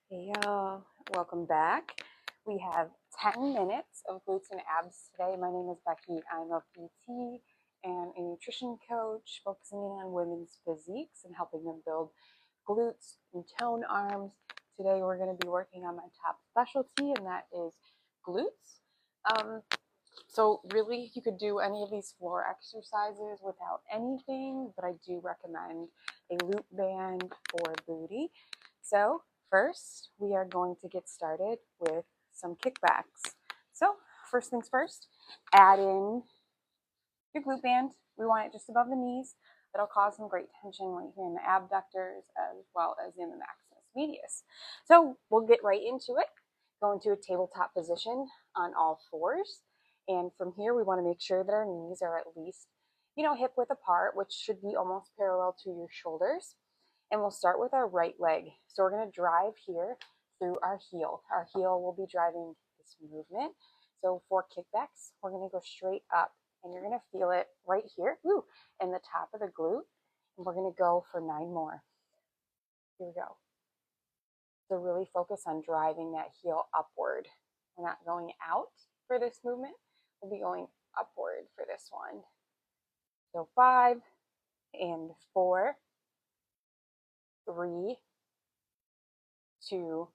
Hey y'all, welcome back. We have 10 minutes of glutes and abs today. My name is Becky. I'm a PT and a nutrition coach focusing on women's physiques and helping them build glutes and tone arms. Today we're going to be working on my top specialty, and that is glutes. So really you could do any of these floor exercises without anything, but I do recommend a loop band for booty. So first, we are going to get started with some kickbacks. So first things first, add in your glute band. We want it just above the knees. That'll cause some great tension right here in the abductors as well as in the maximus medius. So we'll get right into it. Go into a tabletop position on all fours. And from here, we want to make sure that our knees are at least, hip width apart, which should be almost parallel to your shoulders. And we'll start with our right leg. So we're going to drive here through our heel. Our heel will be driving this movement. So for kickbacks, we're going to go straight up, and you're going to feel it right here, in the top of the glute. And we're going to go for 9 more. Here we go. So really focus on driving that heel upward. We're not going out for this movement. We'll be going upward for this one. So 5 and 4, 3, 2,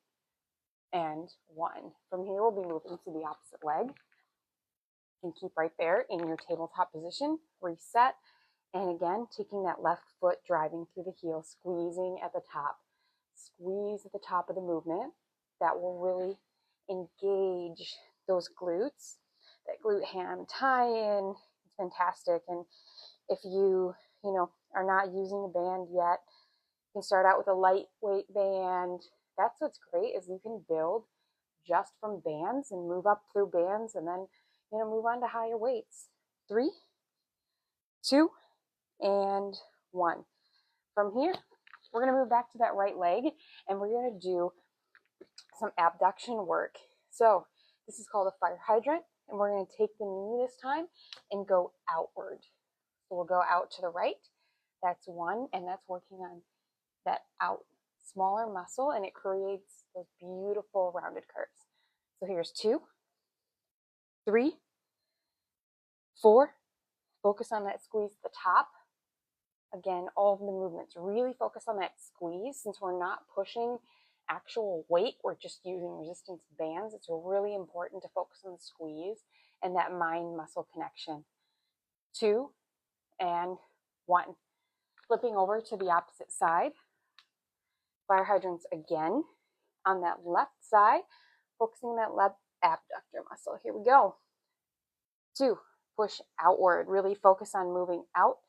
and 1. From here, we'll be moving to the opposite leg. You can keep right there in your tabletop position, reset, and again, taking that left foot, driving through the heel, squeezing at the top. Squeeze at the top of the movement. That will really engage those glutes. That glute ham tie-in, it's fantastic. And if you are not using a band yet, you can start out with a lightweight band. That's what's great, is you can build just from bands and move up through bands, and then move on to higher weights. 3, 2, and 1. From here, we're going to move back to that right leg, and we're going to do some abduction work. So this is called a fire hydrant, and we're going to take the knee this time and go outward. So we'll go out to the right. That's 1, and that's working on that out smaller muscle, and it creates those beautiful rounded curves. So here's 2, 3, 4. Focus on that squeeze at the top. Again, all of the movements, really focus on that squeeze. Since we're not pushing actual weight, we're just using resistance bands. It's really important to focus on the squeeze and that mind-muscle connection. 2 and 1. Flipping over to the opposite side. Fire hydrants again on that left side, focusing on that left abductor muscle. Here we go. 2, push outward. Really focus on moving out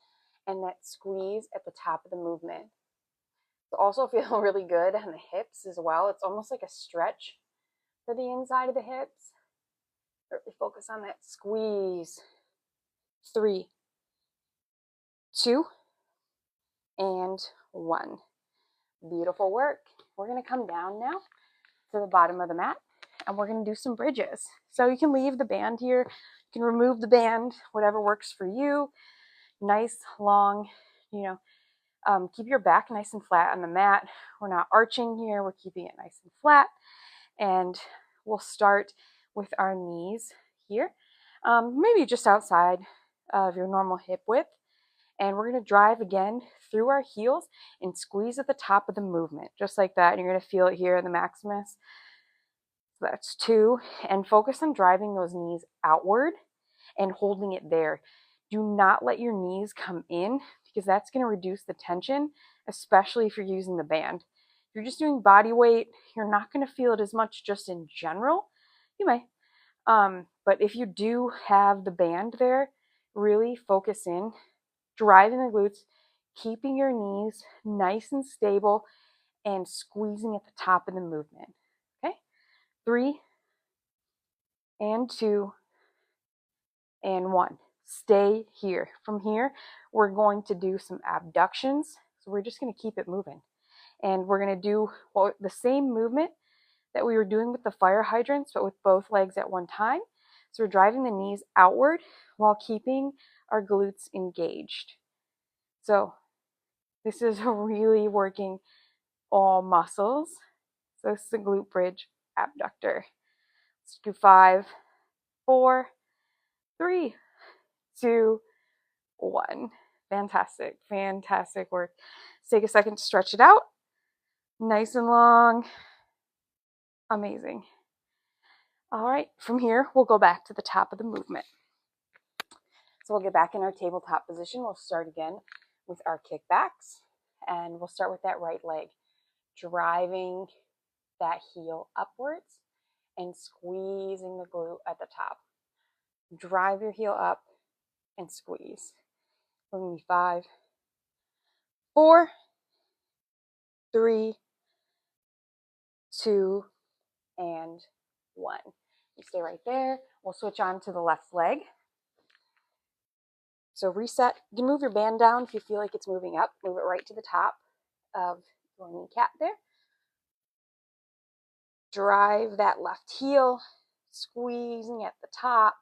and that squeeze at the top of the movement. So also feel really good on the hips as well. It's almost like a stretch for the inside of the hips. Really focus on that squeeze. 3, 2, and 1. Beautiful work. We're going to come down now to the bottom of the mat, and we're going to do some bridges. So you can leave the band here. You can remove the band, whatever works for you. Nice, long, keep your back nice and flat on the mat. We're not arching here. We're keeping it nice and flat. And we'll start with our knees here, maybe just outside of your normal hip width. And we're going to drive again through our heels and squeeze at the top of the movement, just like that. And you're going to feel it here in the maximus. So that's 2. And focus on driving those knees outward and holding it there. Do not let your knees come in, because that's going to reduce the tension, especially if you're using the band. If you're just doing body weight, you're not going to feel it as much just in general. You may. But if you do have the band there, really focus in, driving the glutes, keeping your knees nice and stable, and squeezing at the top of the movement. Okay? 3, and 2, and 1. Stay here. From here, we're going to do some abductions. So we're just going to keep it moving. And we're going to do the same movement that we were doing with the fire hydrants, but with both legs at one time. So we're driving the knees outward while keeping our glutes engaged. So this is really working all muscles. So this is the glute bridge abductor. Let's do 5, 4, 3, 2, 1. Fantastic, fantastic work. Let's take a second to stretch it out. Nice and long. Amazing. All right, from here, we'll go back to the top of the movement. So we'll get back in our tabletop position. We'll start again with our kickbacks, and we'll start with that right leg, driving that heel upwards and squeezing the glute at the top. Drive your heel up and squeeze. Bring me 5, 4, 3, 2, and 1. You stay right there. We'll switch on to the left leg. So reset. You can move your band down if you feel like it's moving up. Move it right to the top of your kneecap there. Drive that left heel, squeezing at the top.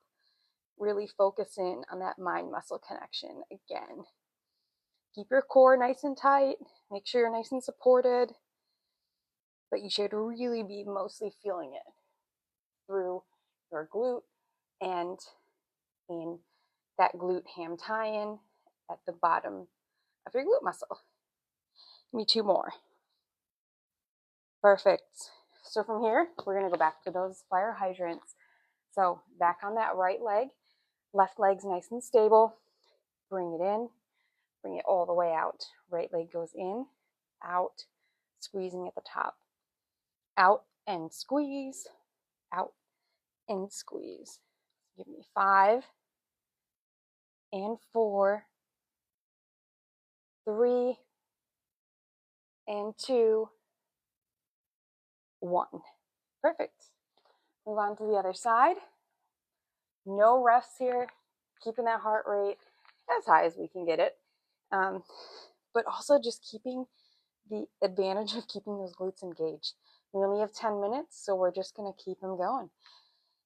Really focus in on that mind-muscle connection again. Keep your core nice and tight. Make sure you're nice and supported. But you should really be mostly feeling it through your glute and in that glute ham tie-in at the bottom of your glute muscle. Give me 2 more. Perfect. So from here, we're going to go back to those fire hydrants. So back on that right leg. Left leg's nice and stable. Bring it in. Bring it all the way out. Right leg goes in, out, squeezing at the top. Out and squeeze. Out and squeeze. Give me 5 and 4, 3 and 2, 1. Perfect. Move on to the other side. No rests here. Keeping that heart rate as high as we can get it. But also just keeping the advantage of keeping those glutes engaged. We only have 10 minutes, so we're just going to keep them going.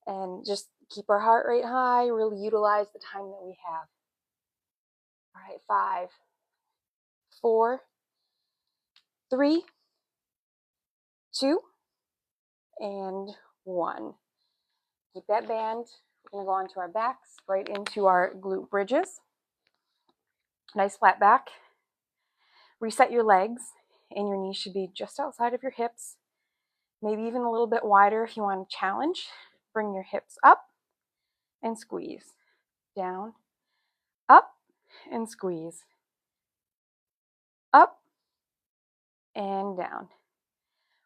And just keep our heart rate high, really utilize the time that we have. All right, 5, 4, 3, 2, and 1. Keep that band. We're going to go onto our backs, right into our glute bridges. Nice flat back. Reset your legs, and your knees should be just outside of your hips. Maybe even a little bit wider if you want to challenge. Bring your hips up and squeeze. Down, up, and squeeze. Up and down.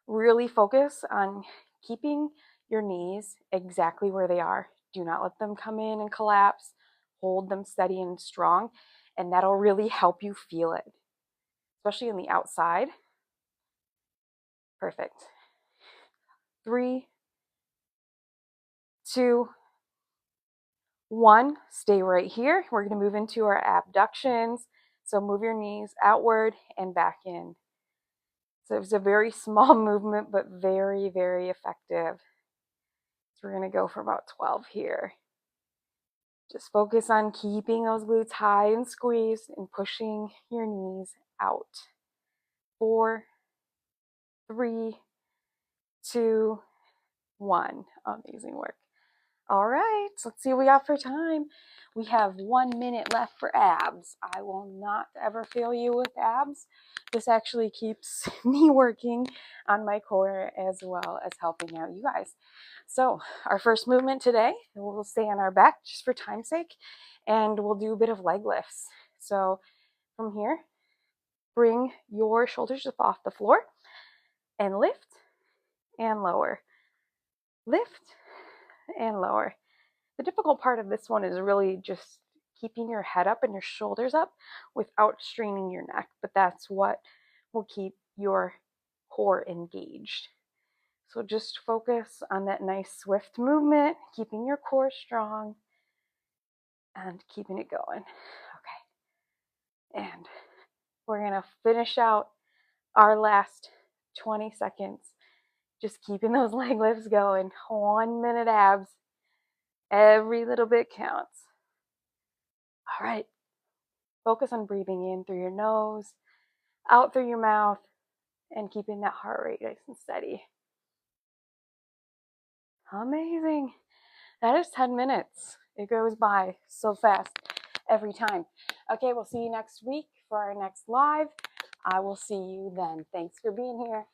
Really focus on keeping your knees exactly where they are. Do not let them come in and collapse. Hold them steady and strong, and that'll really help you feel it, especially on the outside. Perfect. 3, 2, 1. Stay right here. We're going to move into our abductions. So move your knees outward and back in. So it was a very small movement, but very, very effective. So we're going to go for about 12 here. Just focus on keeping those glutes high and squeezed and pushing your knees out. 4, 3, 2, 1. Amazing work. All right, let's see what we got for time. We have 1 minute left for abs. I will not ever fail you with abs. This actually keeps me working on my core as well as helping out you guys. So our first movement today, we'll stay on our back just for time's sake, and we'll do a bit of leg lifts. So from here, bring your shoulders up off the floor and lift and lower. Lift and lower. The difficult part of this one is really just keeping your head up and your shoulders up without straining your neck, but that's what will keep your core engaged. So just focus on that nice swift movement, keeping your core strong and keeping it going. Okay. And we're going to finish out our last 20 seconds. Just keeping those leg lifts going. 1 minute abs. Every little bit counts. All right. Focus on breathing in through your nose, out through your mouth, and keeping that heart rate nice and steady. Amazing. That is 10 minutes. It goes by so fast every time. Okay, we'll see you next week for our next live. I will see you then. Thanks for being here.